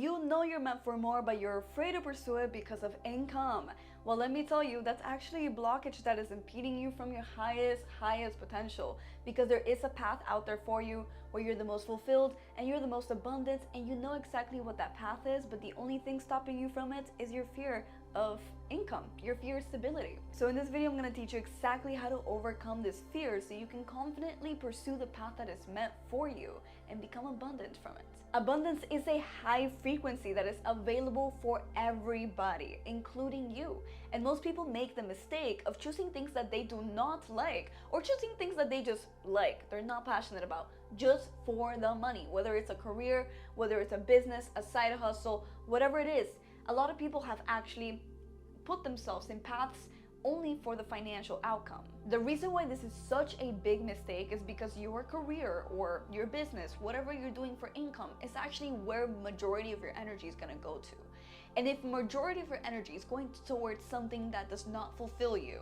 you know you're meant for more, but you're afraid to pursue it because of income. Well, let me tell you, that's actually a blockage that is impeding you from your highest potential, because there is a path out there for you where you're the most fulfilled and you're the most abundant, and you know exactly what that path is, but the only thing stopping you from it is your fear of income, your fear of stability. So in this video, I'm going to teach you exactly how to overcome this fear so you can confidently pursue the path that is meant for you and become abundant from it. Abundance is a high frequency that is available for everybody, including you. And most people make the mistake of choosing things that they do not like, or choosing things that they just like, they're not passionate about, just for the money. Whether it's a career, whether it's a business, a side hustle, whatever it is. A lot of people have actually put themselves in paths only for the financial outcome. The reason why this is such a big mistake is because your career or your business, whatever you're doing for income, is actually where majority of your energy is going to go to. And if majority of your energy is going towards something that does not fulfill you,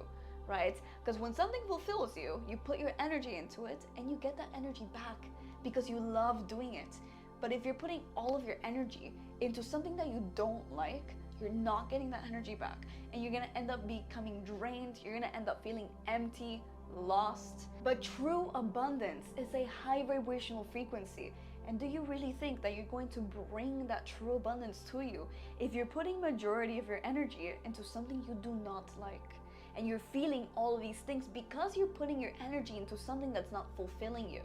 right? Because when something fulfills you, you put your energy into it and you get that energy back because you love doing it. But if you're putting all of your energy into something that you don't like, you're not getting that energy back, and you're gonna end up becoming drained. You're gonna end up feeling empty, lost. But true abundance is a high vibrational frequency. And do you really think that you're going to bring that true abundance to you if you're putting majority of your energy into something you do not like? And you're feeling all of these things because you're putting your energy into something that's not fulfilling you.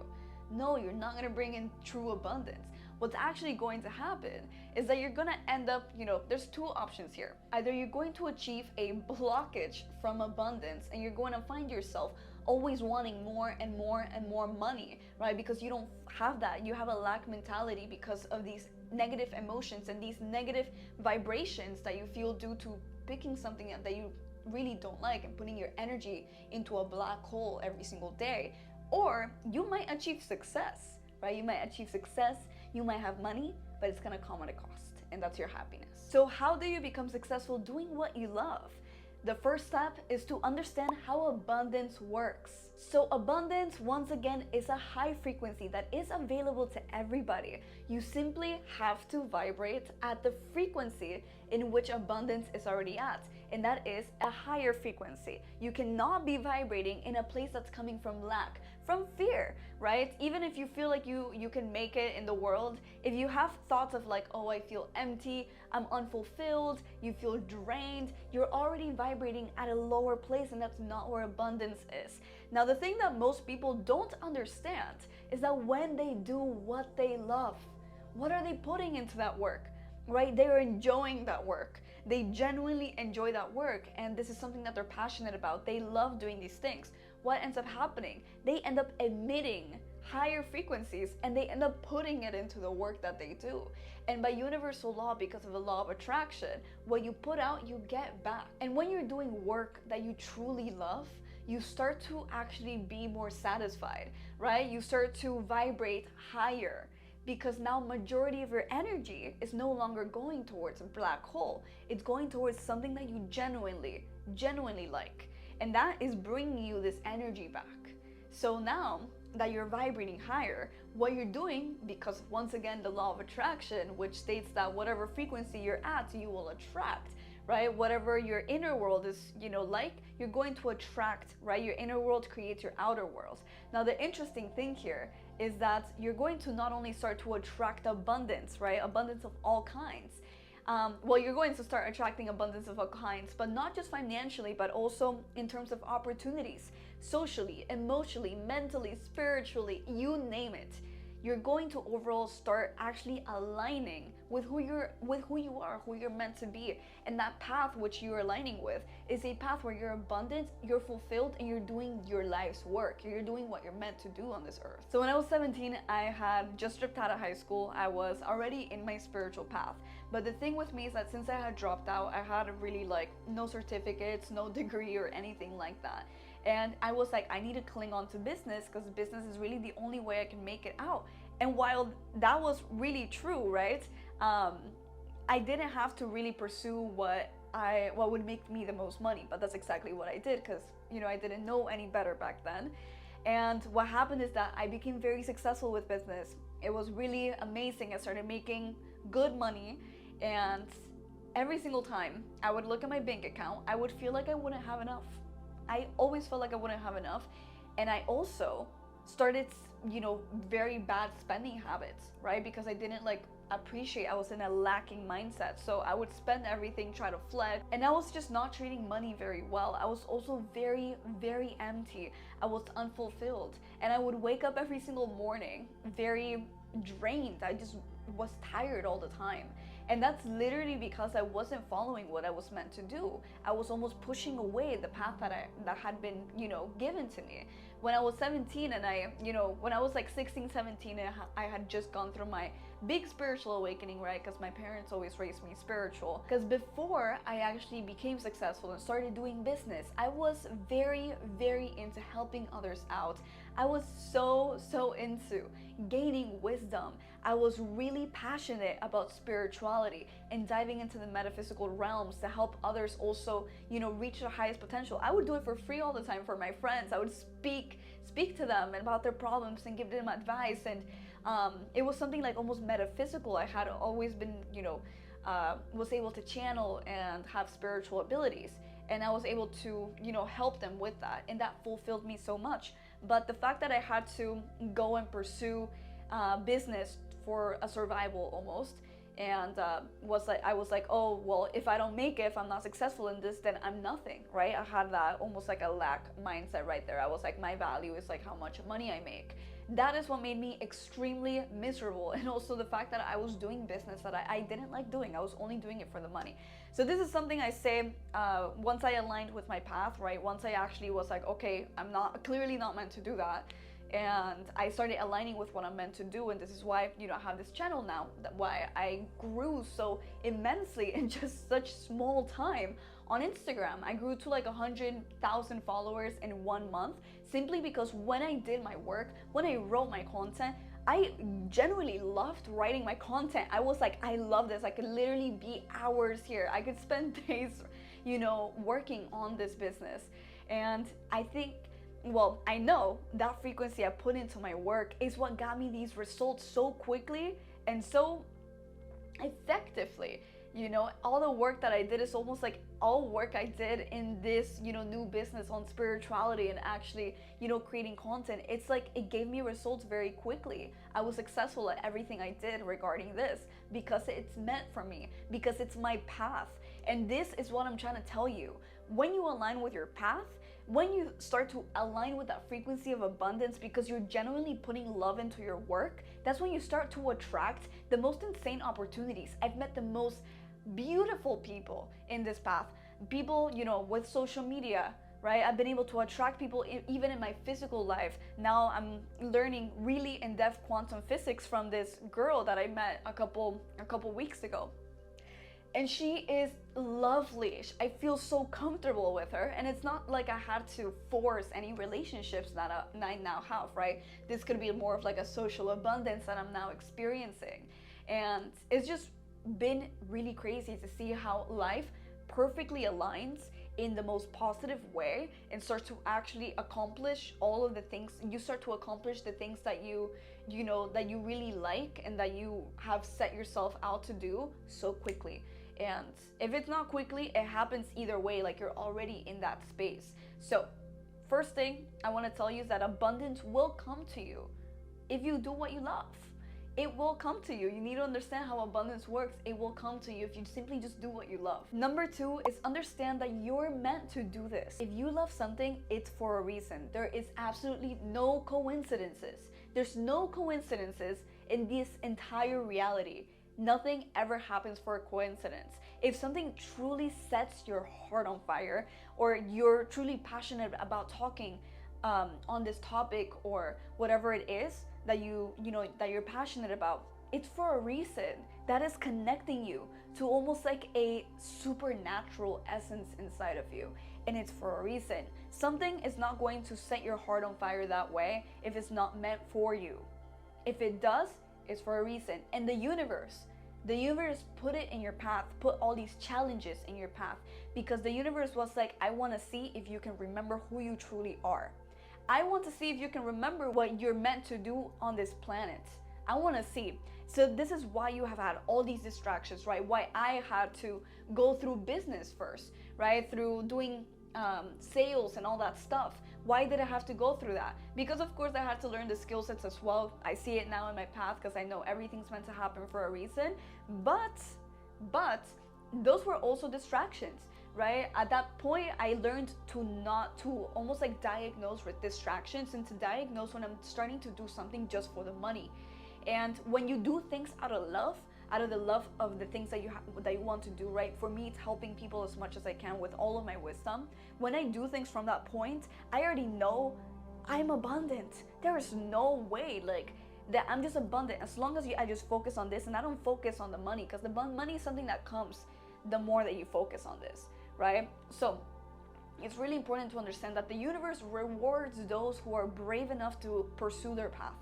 No, you're not going to bring in true abundance. What's actually going to happen is that you're going to end up, there's two options here. Either you're going to achieve a blockage from abundance and you're going to find yourself always wanting more and more and more money, right? Because you don't have that. You have a lack mentality because of these negative emotions and these negative vibrations that you feel due to picking something that you really don't like and putting your energy into a black hole every single day. Or you might achieve success, right? You might achieve success, you might have money, but it's gonna come at a cost, and that's your happiness. So how do you become successful doing what you love? The first step is to understand how abundance works. So abundance, once again, is a high frequency that is available to everybody. You simply have to vibrate at the frequency in which abundance is already at, and that is a higher frequency. You cannot be vibrating in a place that's coming from lack, from fear, right? Even if you feel like you can make it in the world, if you have thoughts of like, oh, I feel empty, I'm unfulfilled, you feel drained, you're already vibrating at a lower place, and that's not where abundance is. Now, the thing that most people don't understand is that when they do what they love, what are they putting into that work? Right? They're enjoying that work. They genuinely enjoy that work, and this is something that they're passionate about. They love doing these things. What ends up happening? They end up emitting higher frequencies, and they end up putting it into the work that they do. And by universal law, because of the law of attraction, what you put out, you get back. And when you're doing work that you truly love, you start to actually be more satisfied, right? You start to vibrate higher, because now majority of your energy is no longer going towards a black hole. It's going towards something that you genuinely like. And that is bringing you this energy back. So now that you're vibrating higher, what you're doing, because once again, the law of attraction, which states that whatever frequency you're at, you will attract, right? Whatever your inner world is, like, you're going to attract, right? Your inner world creates your outer world. Now, the interesting thing here is that you're going to not only start to attract abundance, right? Abundance of all kinds. You're going to start attracting abundance of all kinds, but not just financially, but also in terms of opportunities, socially, emotionally, mentally, spiritually, you name it. You're going to overall start actually aligning with who you are, who you're meant to be. And that path which you're aligning with is a path where you're abundant, you're fulfilled, and you're doing your life's work. You're doing what you're meant to do on this earth. So when I was 17, I had just dropped out of high school. I was already in my spiritual path. But the thing with me is that since I had dropped out, I had really no certificates, no degree or anything like that. And I was like, I need to cling on to business, because business is really the only way I can make it out. And while that was really true, right? I didn't have to really pursue what would make me the most money, but that's exactly what I did, because I didn't know any better back then. And what happened is that I became very successful with business. It was really amazing. I started making good money. And every single time I would look at my bank account, I would feel like I wouldn't have enough. I always felt like I wouldn't have enough. And I also started, very bad spending habits, right? Because I didn't appreciate, I was in a lacking mindset. So I would spend everything, try to flex, and I was just not treating money very well. I was also very, very empty. I was unfulfilled. And I would wake up every single morning very drained. I just was tired all the time. And that's literally because I wasn't following what I was meant to do. I was almost pushing away the path that had been, given to me. When I was 17 and when I was like 16, 17, and I had just gone through my big spiritual awakening, right? Because my parents always raised me spiritual. Because before I actually became successful and started doing business, I was very, very into helping others out. I was so into gaining wisdom. I was really passionate about spirituality and diving into the metaphysical realms to help others also, reach their highest potential. I would do it for free all the time for my friends. I would speak to them about their problems and give them advice. And it was something like almost metaphysical. I had always been, was able to channel and have spiritual abilities. And I was able to, help them with that. And that fulfilled me so much. But the fact that I had to go and pursue business for a survival almost, and I was like, oh, well, if I don't make it, if I'm not successful in this, then I'm nothing, right? I had that almost like a lack mindset right there. I was like, my value is like how much money I make. That is what made me extremely miserable. And also the fact that I was doing business that I didn't like doing. I was only doing it for the money. So this is something I say once I aligned with my path, right? Once I actually was like, okay, I'm clearly not meant to do that. And I started aligning with what I'm meant to do. And this is why, I have this channel now, why I grew so immensely in just such small time. On Instagram, I grew to like 100,000 followers in 1 month, simply because when I did my work, when I wrote my content, I genuinely loved writing my content. I was like, I love this. I could literally be hours here. I could spend days, working on this business. And I know that frequency I put into my work is what got me these results so quickly and so effectively. All the work that I did is almost like all work I did in this, new business on spirituality and actually, creating content. It's like it gave me results very quickly. I was successful at everything I did regarding this because it's meant for me, because it's my path. And this is what I'm trying to tell you. When you align with your path, when you start to align with that frequency of abundance because you're genuinely putting love into your work, that's when you start to attract the most insane opportunities. I've met the most beautiful people in this path. People, with social media, right? I've been able to attract people even in my physical life. Now I'm learning really in-depth quantum physics from this girl that I met a couple weeks ago. And she is lovely. I feel so comfortable with her. And it's not like I had to force any relationships that I now have, right? This could be more of like a social abundance that I'm now experiencing. And it's just been really crazy to see how life perfectly aligns in the most positive way and starts to actually accomplish all of the things. You start to accomplish the things that you really like and that you have set yourself out to do so quickly. And if it's not quickly, it happens either way, like you're already in that space. So first thing I want to tell you is that abundance will come to you if you do what you love. It will come to you. You need to understand how abundance works. It will come to you if you simply just do what you love. Number 2 is understand that you're meant to do this. If you love something, it's for a reason. There is absolutely no coincidences. There's no coincidences in this entire reality. Nothing ever happens for a coincidence. If something truly sets your heart on fire, or you're truly passionate about talking on this topic or whatever it is that that you're passionate about, it's for a reason. That is connecting you to almost like a supernatural essence inside of you, and it's for a reason. Something is not going to set your heart on fire that way if it's not meant for you. If it does, it's for a reason. And the universe put it in your path, put all these challenges in your path, because the universe was like, I want to see if you can remember who you truly are. I want to see if you can remember what you're meant to do on this planet. I want to see. So this is why you have had all these distractions, right? Why I had to go through business first, right? Through doing sales and all that stuff. Why did I have to go through that? Because of course I had to learn the skill sets as well. I see it now in my path because I know everything's meant to happen for a reason. But those were also distractions, right? At that point, I learned to not to almost like diagnose with distractions and to diagnose when I'm starting to do something just for the money. And when you do things out of the love of the things that you want to do, right? For me, it's helping people as much as I can with all of my wisdom. When I do things from that point, I already know I'm abundant. There is no way like that I'm just abundant as long as I just focus on this and I don't focus on the money, because the money is something that comes the more that you focus on this, right? So it's really important to understand that the universe rewards those who are brave enough to pursue their path.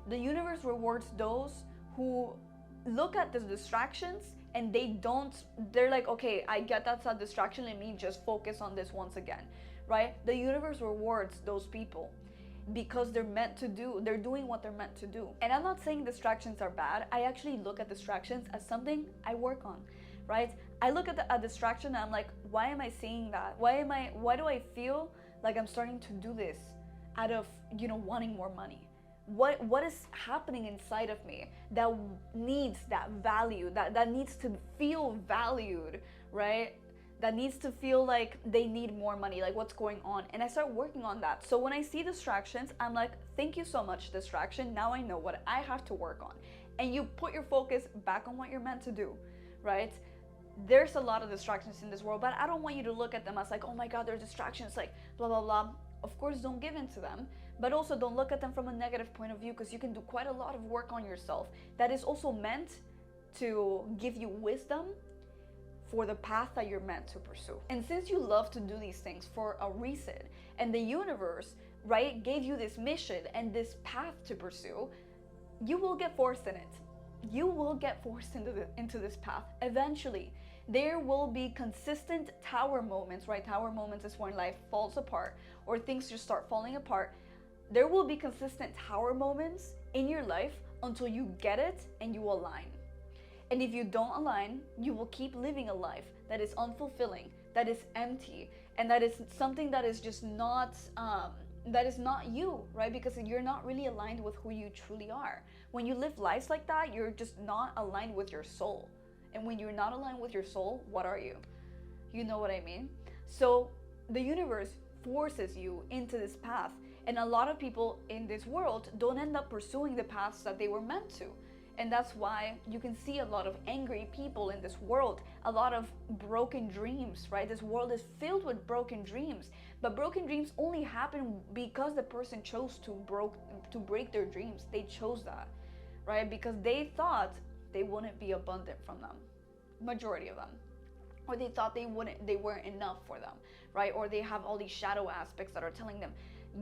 The universe rewards those who look at the distractions and they're like, okay, I get that's a distraction, let me just focus on this once again, right? The universe rewards those people because they're doing what they're meant to do. And I'm not saying distractions are bad. I actually look at distractions as something I work on, right? I look at a distraction and I'm like, why am I seeing that? Why do I feel like I'm starting to do this out of, wanting more money? What is happening inside of me that needs that value, that needs to feel valued, right? That needs to feel like they need more money, like what's going on? And I start working on that. So when I see distractions, I'm like, thank you so much, distraction. Now I know what I have to work on. And you put your focus back on what you're meant to do, right? There's a lot of distractions in this world, but I don't want you to look at them as like, oh my God, there's distractions, like blah, blah, blah. Of course, don't give in to them, but also don't look at them from a negative point of view, because you can do quite a lot of work on yourself that is also meant to give you wisdom for the path that you're meant to pursue. And since you love to do these things for a reason, and the universe, right, gave you this mission and this path to pursue, you will get forced in it. You will get forced into this path eventually. There will be consistent tower moments, right? Tower moments is when life falls apart or things just start falling apart. There will be consistent tower moments in your life until you get it and you align. And if you don't align, you will keep living a life that is unfulfilling, that is empty, and that is something that is just not, that is not you, right? Because you're not really aligned with who you truly are. When you live lives like that, you're just not aligned with your soul. And when you're not aligned with your soul, what are you? You know what I mean? So the universe forces you into this path. And a lot of people in this world don't end up pursuing the paths that they were meant to. And that's why you can see a lot of angry people in this world, a lot of broken dreams, right? This world is filled with broken dreams, but broken dreams only happen because the person chose to break their dreams. They chose that, right? Because they thought they wouldn't be abundant from them, majority of them. Or they thought they weren't enough for them, right? Or they have all these shadow aspects that are telling them,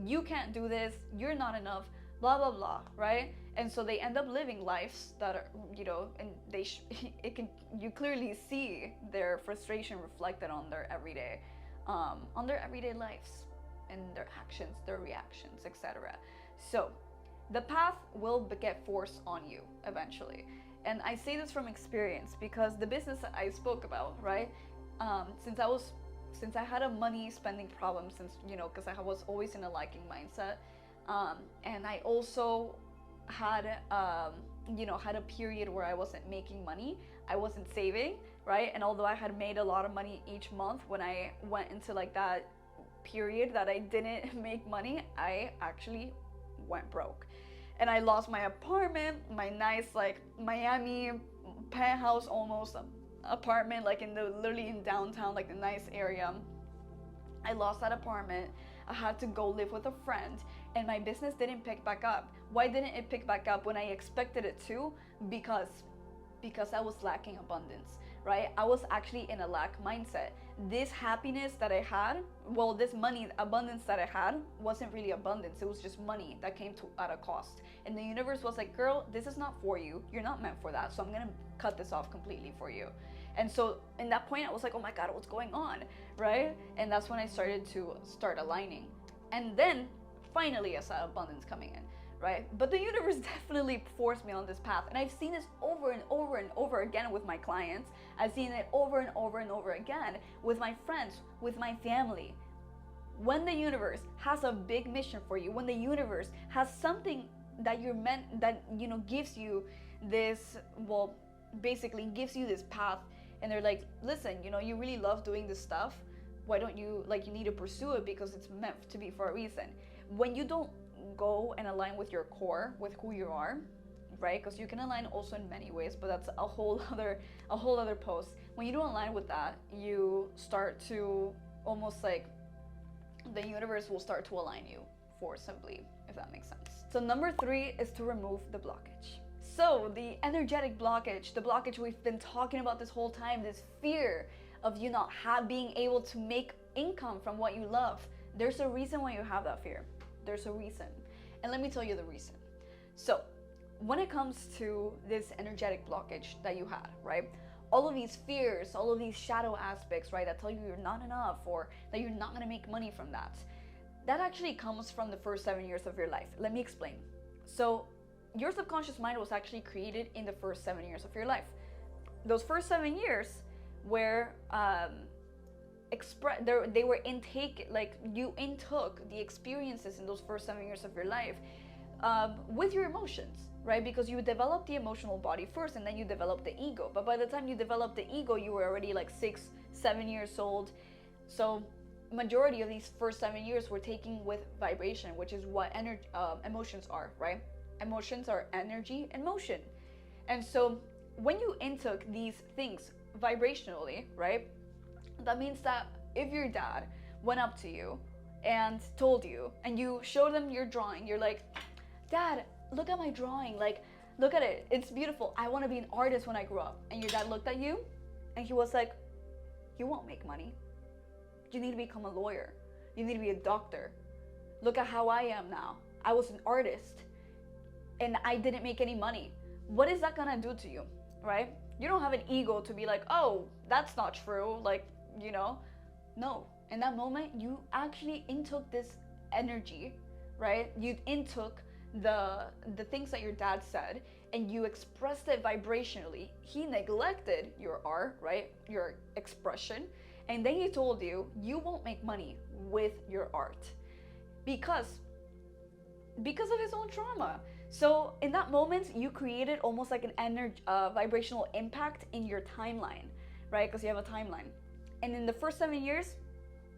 you can't do this, you're not enough, blah, blah, blah, right? And so they end up living lives that are, and you clearly see their frustration reflected on their everyday lives and their actions, their reactions, etc. So the path will get forced on you eventually. And I say this from experience because the business that I spoke about, right? Since I had a money spending problem, because I was always in a lacking mindset, and I also had a period where I wasn't making money, I wasn't saving, right? And although I had made a lot of money each month, when I went into like that period that I didn't make money, I actually went broke. And I lost my apartment, my nice like Miami penthouse almost apartment, like literally in downtown, like the nice area. I lost that apartment. I had to go live with a friend, and my business didn't pick back up. Why didn't it pick back up when I expected it to? Because I was lacking abundance, right? I was actually in a lack mindset. This happiness that I had, this money abundance that I had wasn't really abundance. It was just money that came at a cost. And the universe was like, girl, this is not for you. You're not meant for that. So I'm gonna cut this off completely for you. And so in that point, I was like, oh my God, what's going on, right? And that's when I started to aligning. And then finally I saw abundance coming in, right? But the universe definitely forced me on this path. And I've seen this over and over and over again with my clients. I've seen it over and over and over again with my friends, with my family. When the universe has a big mission for you, when the universe has something that you're meant, that, you know, gives you this, well, basically gives you this path, and they're like, listen, you know, you really love doing this stuff. Why don't you, like, you need to pursue it because it's meant to be for a reason. When you don't go and align with your core, with who you are, right? Because you can align also in many ways, but that's a whole other post. When you don't align with that, you start to almost like the universe will start to align you forcibly, if that makes sense. So number 3 is to remove the blockage. So the energetic blockage, the blockage we've been talking about this whole time, this fear of you not being able to make income from what you love. There's a reason why you have that fear. There's a reason. And let me tell you the reason. So when it comes to this energetic blockage that you had, right? All of these fears, all of these shadow aspects, right, that tell you you're not enough or that you're not gonna make money from that. That actually comes from the first 7 years of your life. Let me explain. So your subconscious mind was actually created in the first 7 years of your life. Those first 7 years were they were intake, like you intook the experiences in those first 7 years of your life with your emotions, right? Because you develop the emotional body first and then you develop the ego. But by the time you develop the ego, you were already like 6-7 years old. So majority of these first 7 years were taking with vibration, which is what emotions are, right? Emotions are energy and motion. And so when you intook these things vibrationally, right, that means that if your dad went up to you and told you, and you showed them your drawing, you're like, Dad, look at my drawing, like, look at it, it's beautiful, I want to be an artist when I grow up. And your dad looked at you and he was like, you won't make money. You need to become a lawyer. You need to be a doctor. Look at how I am now. I was an artist and I didn't make any money. What is that gonna do to you, right? You don't have an ego to be like, oh, that's not true, like, you know. No, in that moment, you actually intook this energy, right? You intook the things that your dad said and you expressed it vibrationally. He neglected your art, right? Your expression. And then he told you, you won't make money with your art because of his own trauma. So in that moment, you created almost like an vibrational impact in your timeline, right? Because you have a timeline. And in the first 7 years,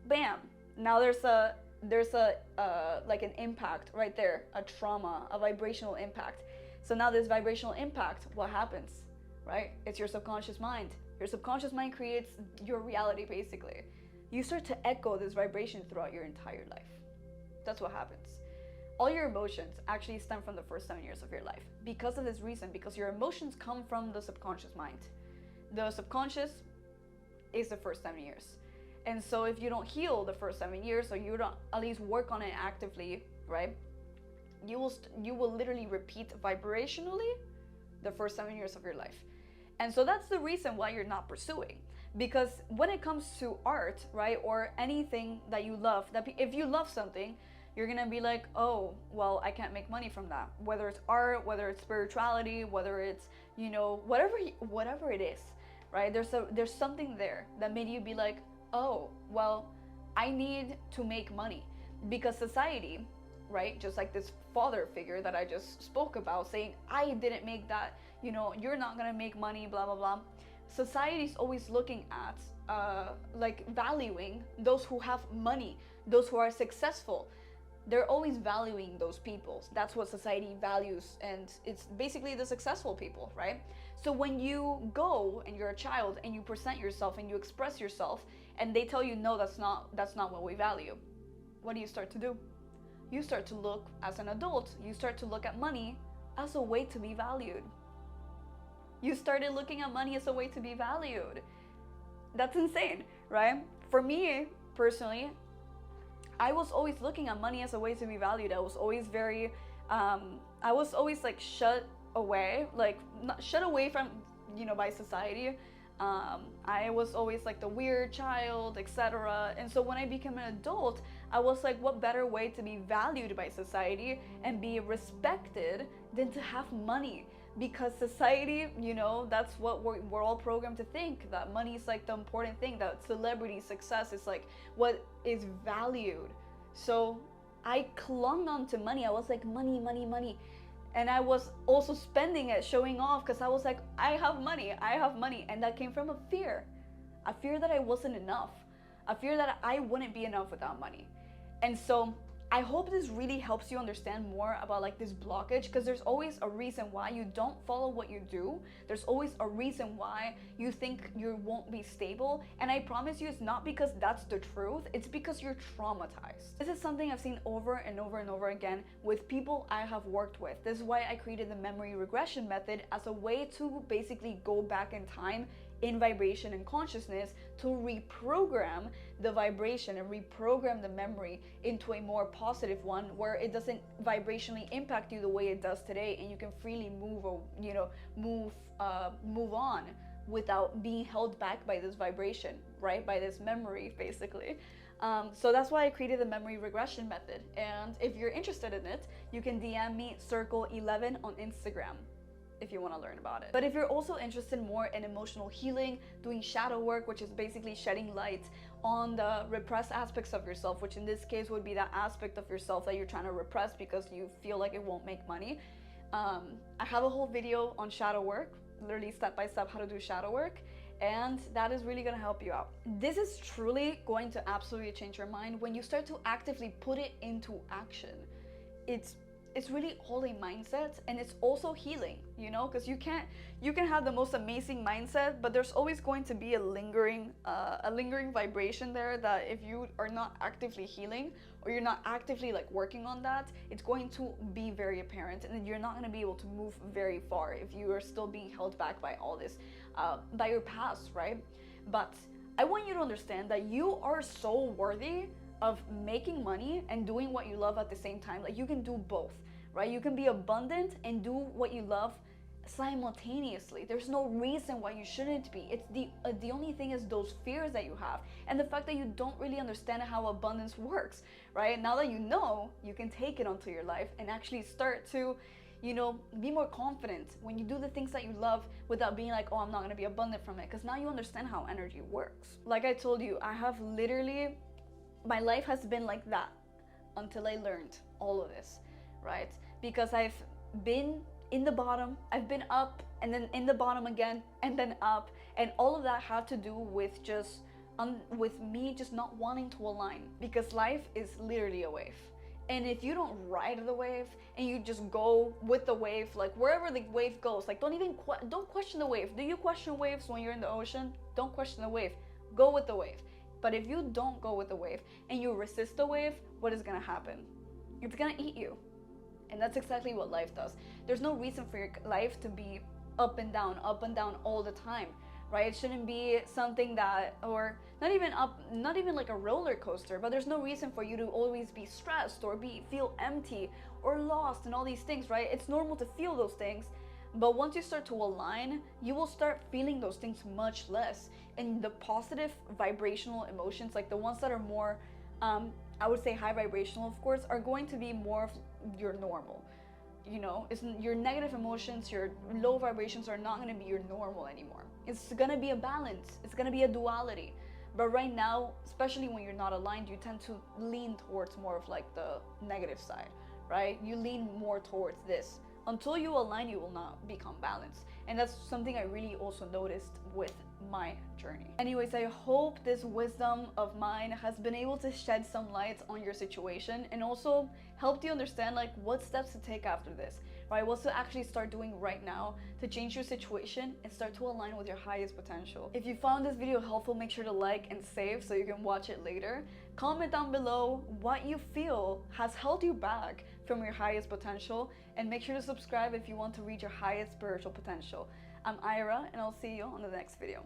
bam, now there's like an impact right there, a trauma, a vibrational impact. So now this vibrational impact, what happens, right? It's your subconscious mind. Your subconscious mind creates your reality, basically. You start to echo this vibration throughout your entire life. That's what happens. All your emotions actually stem from the first 7 years of your life. Because of this reason, because your emotions come from the subconscious mind. The subconscious is the first 7 years. And so if you don't heal the first 7 years, or you don't at least work on it actively, right? You will literally repeat vibrationally the first 7 years of your life. And so that's the reason why you're not pursuing. Because when it comes to art, right, or anything that you love, if you love something, you're gonna be like, oh, well, I can't make money from that. Whether it's art, whether it's spirituality, whether it's, you know, whatever it is, right? There's something there that made you be like, oh, well, I need to make money. Because society, right, just like this father figure that I just spoke about, saying, I didn't make that, you know, you're not gonna make money, blah, blah, blah. Society's always looking at, like, valuing those who have money, those who are successful. They're always valuing those people. That's what society values, and it's basically the successful people, right? So when you go and you're a child and you present yourself and you express yourself, and they tell you, no, that's not what we value, what do you start to do? You start to look, as an adult, you start to look at money as a way to be valued. You started looking at money as a way to be valued. That's insane, right? For me, personally, I was always looking at money as a way to be valued. I was always very, I was always like shut away, like not shut away from, you know, by society. I was always like the weird child, etc. And so when I became an adult, I was like, what better way to be valued by society and be respected than to have money? Because society, you know, that's what we're all programmed to think, that money is like the important thing, that celebrity success is like what is valued. So I clung on to money. I was like, money, money, money. And I was also spending it, showing off, because I was like, I have money, I have money. And that came from a fear that I wasn't enough, a fear that I wouldn't be enough without money. And so I hope this really helps you understand more about like this blockage, because there's always a reason why you don't follow what you do. There's always a reason why you think you won't be stable. And I promise you, it's not because that's the truth, it's because you're traumatized. This is something I've seen over and over and over again with people I have worked with. This is why I created the memory regression method, as a way to basically go back in time in vibration and consciousness to reprogram the vibration and reprogram the memory into a more positive one, where it doesn't vibrationally impact you the way it does today, and you can freely move, or move on without being held back by this vibration, right, by this memory basically. So that's why I created the memory regression method. And if you're interested in it, you can DM me circle11 on Instagram if you want to learn about it. But if you're also interested more in emotional healing, doing shadow work, which is basically shedding light on the repressed aspects of yourself, which in this case would be that aspect of yourself that you're trying to repress because you feel like it won't make money, I have a whole video on shadow work, literally step by step how to do shadow work, and that is really going to help you out. This is truly going to absolutely change your mind when you start to actively put it into action. It's really all a mindset, and it's also healing, you know, because you can have the most amazing mindset, but there's always going to be a lingering vibration there, that if you are not actively healing, or you're not actively like working on that, it's going to be very apparent, and then you're not going to be able to move very far if you are still being held back by all this, by your past, right? But I want you to understand that you are so worthy of making money and doing what you love at the same time. Like, you can do both, right? You can be abundant and do what you love simultaneously. There's no reason why you shouldn't be. It's the only thing is those fears that you have, and the fact that you don't really understand how abundance works, right? Now that you know, you can take it onto your life and actually start to, you know, be more confident when you do the things that you love, without being like, oh, I'm not going to be abundant from it, because now you understand how energy works. Like I told you, I have literally, my life has been like that until I learned all of this, right? Because I've been in the bottom, I've been up, and then in the bottom again, and then up, and all of that had to do with just with me just not wanting to align, because life is literally a wave. And if you don't ride the wave and you just go with the wave, like wherever the wave goes, like don't question the wave. Do you question waves when you're in the ocean? Don't question the wave. Go with the wave. But if you don't go with the wave and you resist the wave, what is gonna happen? It's gonna eat you. And that's exactly what life does. There's no reason for your life to be up and down all the time, right? It shouldn't be something that, or not even like a roller coaster, but there's no reason for you to always be stressed or feel empty or lost and all these things, right? It's normal to feel those things, but once you start to align, you will start feeling those things much less. And the positive vibrational emotions, like the ones that are more, I would say high vibrational, of course, are going to be more of your normal. You know, it's your negative emotions, your low vibrations are not going to be your normal anymore. It's going to be a balance. It's going to be a duality. But right now, especially when you're not aligned, you tend to lean towards more of like the negative side, right? You lean more towards this. Until you align, you will not become balanced. And that's something I really also noticed with my journey. Anyways, I hope this wisdom of mine has been able to shed some light on your situation, and also helped you understand like what steps to take after this, right? What to actually start doing right now to change your situation and start to align with your highest potential. If you found this video helpful, make sure to like and save so you can watch it later. Comment down below what you feel has held you back from your highest potential, and make sure to subscribe if you want to reach your highest spiritual potential. I'm Ira, and I'll see you on the next video.